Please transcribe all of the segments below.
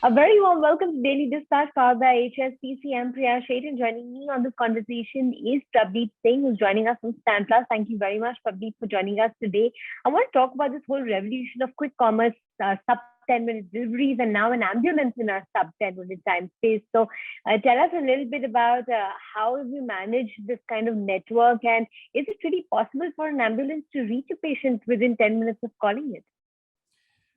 A very warm welcome to Daily Dispatch powered by HSBC. I'm Priya Sheth, and joining me on this conversation is Prabhdeep Singh, who's joining us from StanPlus. Thank you very much, Prabhdeep, for joining us today. I want to talk about this whole revolution of quick commerce, sub 10-minute deliveries, and now an ambulance in our sub 10-minute time space. So, tell us a little bit about how you manage this kind of network, and is it really possible for an ambulance to reach a patient within 10 minutes of calling it?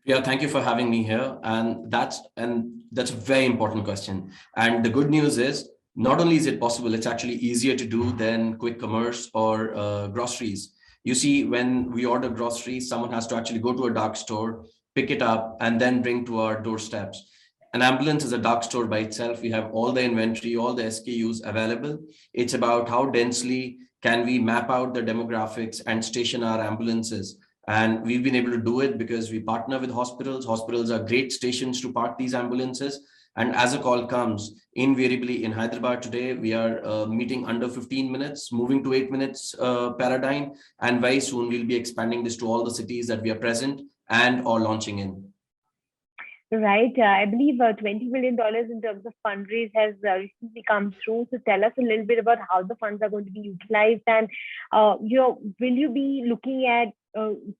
Yeah, thank you for having me here. And that's a very important question. And the good news is, not only is it possible, it's actually easier to do than quick commerce or groceries. You see, when we order groceries, someone has to actually go to a dark store, pick it up, and then bring to our doorsteps. An ambulance is a dark store by itself. We have all the inventory, all the SKUs available. It's about how densely can we map out the demographics and station our ambulances. And we've been able to do it because we partner with hospitals. Hospitals are great stations to park these ambulances. And as a call comes, invariably in Hyderabad today, we are meeting under 15 minutes, moving to 8 minutes paradigm. And very soon we'll be expanding this to all the cities that we are present and or launching in. Right. I believe $20 million in terms of fundraise has recently come through. So tell us a little bit about how the funds are going to be utilized, and will you be looking at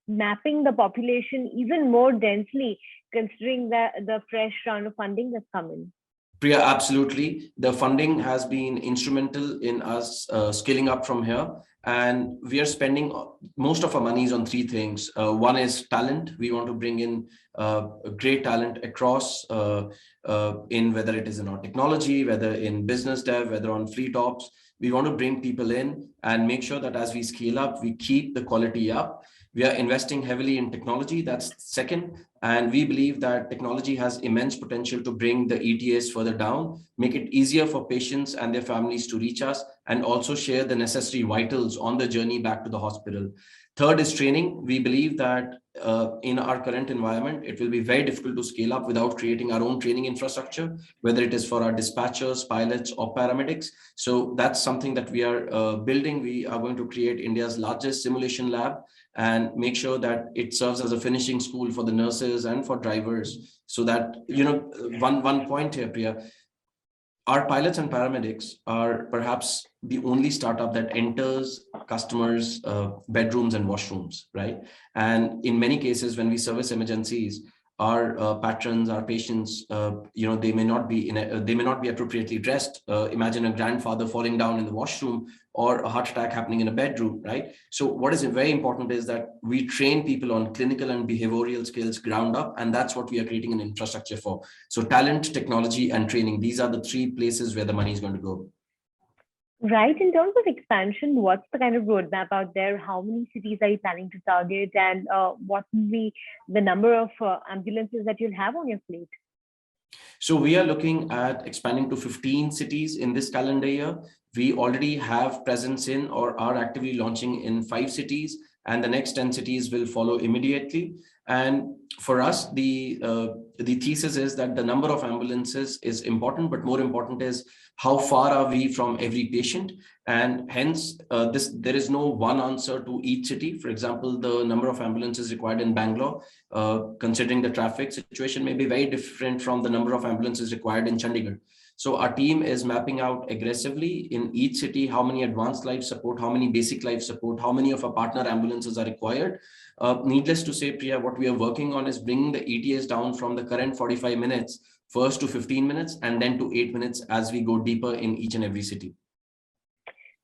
mapping the population even more densely, considering the fresh round of funding that's come in? Priya, absolutely. The funding has been instrumental in us scaling up from here. And we are spending most of our monies on three things. One is talent. We want to bring in great talent across in whether it is in our technology, whether in business dev, whether on fleet ops. We want to bring people in and make sure that as we scale up, we keep the quality up. We are investing heavily in technology. That's second. And we believe that technology has immense potential to bring the ETAs further down, make it easier for patients and their families to reach us, and also share the necessary vitals on the journey back to the hospital. Third is training. We believe that in our current environment, it will be very difficult to scale up without creating our own training infrastructure, whether it is for our dispatchers, pilots, or paramedics. So that's something that we are building. We are going to create India's largest simulation lab and make sure that it serves as a finishing school for the nurses and for drivers. So that, one point here, Priya, our pilots and paramedics are perhaps the only startup that enters customers' bedrooms and washrooms, right? And in many cases, when we service emergencies, our patrons, our patients, they may not be appropriately dressed. Imagine a grandfather falling down in the washroom or a heart attack happening in a bedroom, right? So what is very important is that we train people on clinical and behavioral skills ground up, and that's what we are creating an infrastructure for. So talent, technology, and training, these are the three places where the money is going to go. Right. In terms of expansion, what's the kind of roadmap out there? How many cities are you planning to target, and what will be the number of ambulances that you'll have on your fleet? So we are looking at expanding to 15 cities in this calendar year. We already have presence in or are actively launching in 5 cities, and the next 10 cities will follow immediately. And for us, the thesis is that the number of ambulances is important, but more important is how far are we from every patient, and hence there is no one answer to each city. For example, the number of ambulances required in Bangalore, considering the traffic situation, may be very different from the number of ambulances required in Chandigarh. So our team is mapping out aggressively in each city how many advanced life support, how many basic life support, how many of our partner ambulances are required. Needless to say, Priya, what we are working on is bringing the ETAs down from the current 45 minutes first to 15 minutes and then to 8 minutes as we go deeper in each and every city.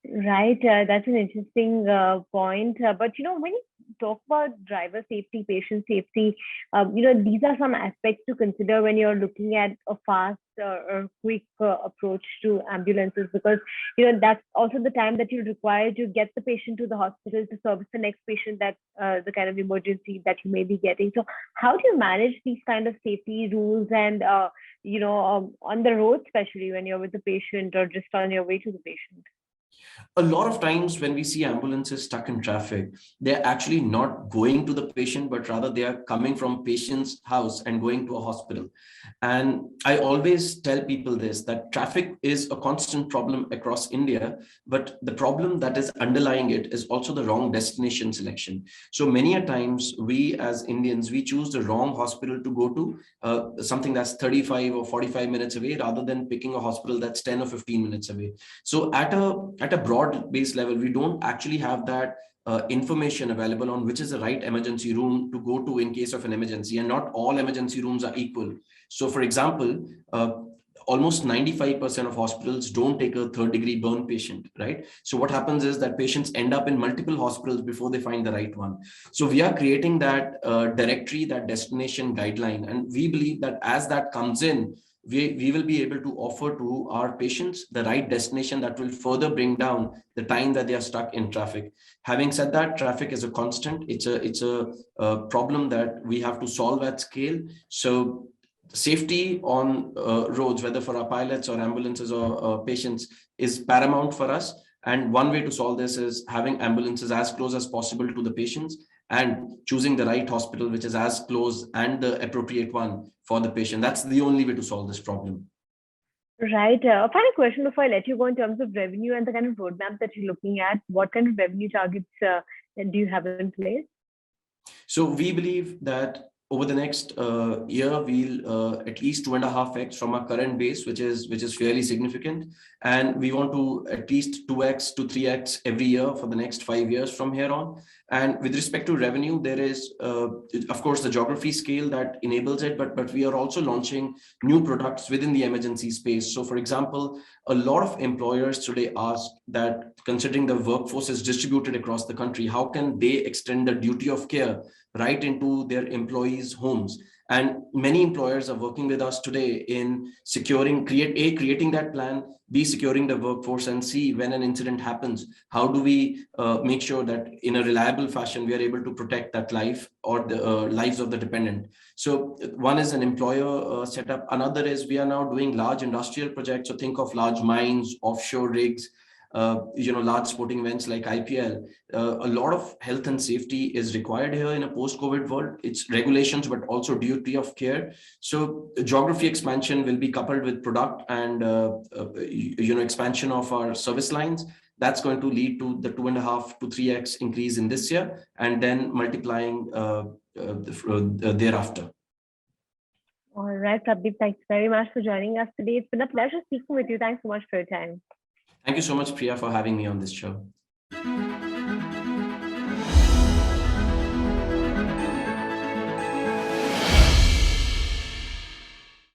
Right. That's an interesting point. But, when you talk about driver safety, patient safety, these are some aspects to consider when you're looking at a fast or quick approach to ambulances, because, that's also the time that you require to get the patient to the hospital to service the next patient, that's the kind of emergency that you may be getting. So how do you manage these kind of safety rules and, on the road, especially when you're with the patient or just on your way to the patient? A lot of times when we see ambulances stuck in traffic, they're actually not going to the patient, but rather they are coming from patient's house and going to a hospital. And I always tell people this, that traffic is a constant problem across India, but the problem that is underlying it is also the wrong destination selection. So many a times we as Indians, we choose the wrong hospital to go to, something that's 35 or 45 minutes away, rather than picking a hospital that's 10 or 15 minutes away. So at a broad base level, we don't actually have that information available on which is the right emergency room to go to in case of an emergency, and not all emergency rooms are equal. So for example, almost 95% of hospitals don't take a third degree burn patient, right? So what happens is that patients end up in multiple hospitals before they find the right one. So we are creating that directory, that destination guideline, and we believe that as that comes in, we will be able to offer to our patients the right destination that will further bring down the time that they are stuck in traffic. Having said that, traffic is a constant. It's a problem that we have to solve at scale. So safety on roads, whether for our pilots or ambulances or patients, is paramount for us. And one way to solve this is having ambulances as close as possible to the patients, and choosing the right hospital, which is as close and the appropriate one for the patient. That's the only way to solve this problem. Right. A final question before I let you go in terms of revenue and the kind of roadmap that you're looking at. What kind of revenue targets do you have in place? So we believe that over the next year, we'll at least 2.5x from our current base, which is fairly significant, and we want to at least 2x to 3x every year for the next 5 years from here on. And with respect to revenue, there is of course the geography scale that enables it, but we are also launching new products within the emergency space. So for example, a lot of employers today ask that, considering the workforce is distributed across the country, how can they extend the duty of care right into their employees' homes? And many employers are working with us today in creating that plan, B, securing the workforce, and C, when an incident happens, how do we make sure that in a reliable fashion we are able to protect that life or the lives of the dependent. So one is an employer setup. Another is we are now doing large industrial projects. So think of large mines, offshore rigs, large sporting events like IPL. A lot of health and safety is required here in a post-COVID world. It's regulations, but also duty of care. So geography expansion will be coupled with product and expansion of our service lines. That's going to lead to the 2.5 to 3x increase in this year, and then multiplying thereafter. All right, Prabhdeep, thanks very much for joining us today. It's been a pleasure speaking with you. Thanks so much for your time. Thank you so much, Priya, for having me on this show.